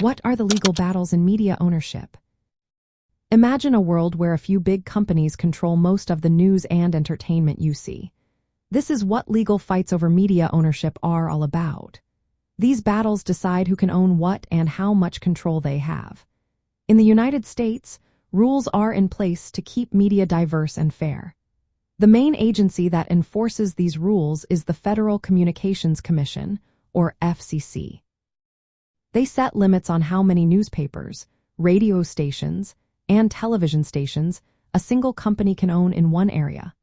What are the legal battles in media ownership? Imagine a world where a few big companies control most of the news and entertainment you see. This is what legal fights over media ownership are all about. These battles decide who can own what and how much control they have. In the United States, rules are in place to keep media diverse and fair. The main agency that enforces these rules is the Federal Communications Commission, or FCC. They set limits on how many newspapers, radio stations, and television stations a single company can own in one area.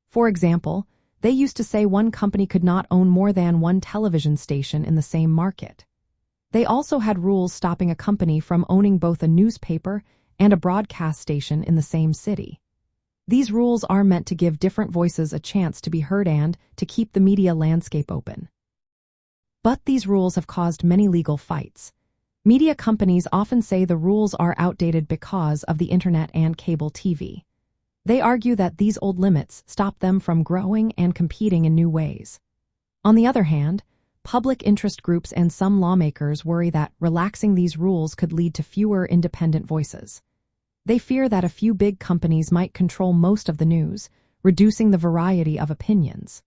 For example, they used to say one company could not own more than one television station in the same market. They also had rules stopping a company from owning both a newspaper and a broadcast station in the same city. These rules are meant to give different voices a chance to be heard and to keep the media landscape open. But these rules have caused many legal fights. Media companies often say the rules are outdated because of the internet and cable TV. They argue that these old limits stop them from growing and competing in new ways. On the other hand, public interest groups and some lawmakers worry that relaxing these rules could lead to fewer independent voices. They fear that a few big companies might control most of the news, reducing the variety of opinions.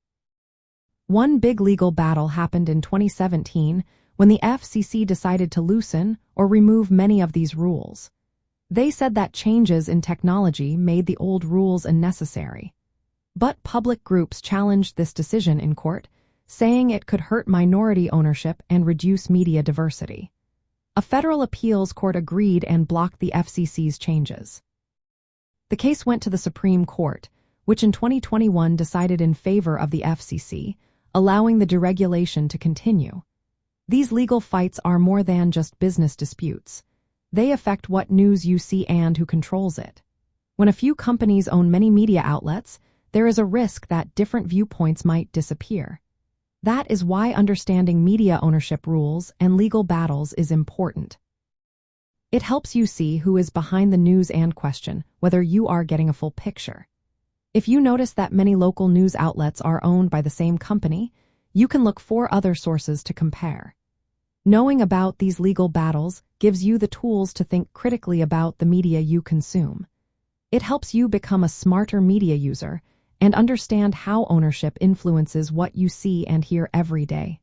One big legal battle happened in 2017 when the FCC decided to loosen or remove many of these rules. They said that changes in technology made the old rules unnecessary. But public groups challenged this decision in court, saying it could hurt minority ownership and reduce media diversity. A federal appeals court agreed and blocked the FCC's changes. The case went to the Supreme Court, which in 2021 decided in favor of the FCC, allowing the deregulation to continue. These legal fights are more than just business disputes. They affect what news you see and who controls it. When a few companies own many media outlets, there is a risk that different viewpoints might disappear. That is why understanding media ownership rules and legal battles is important. It helps you see who is behind the news and question whether you are getting a full picture. If you notice that many local news outlets are owned by the same company, you can look for other sources to compare. Knowing about these legal battles gives you the tools to think critically about the media you consume. It helps you become a smarter media user and understand how ownership influences what you see and hear every day.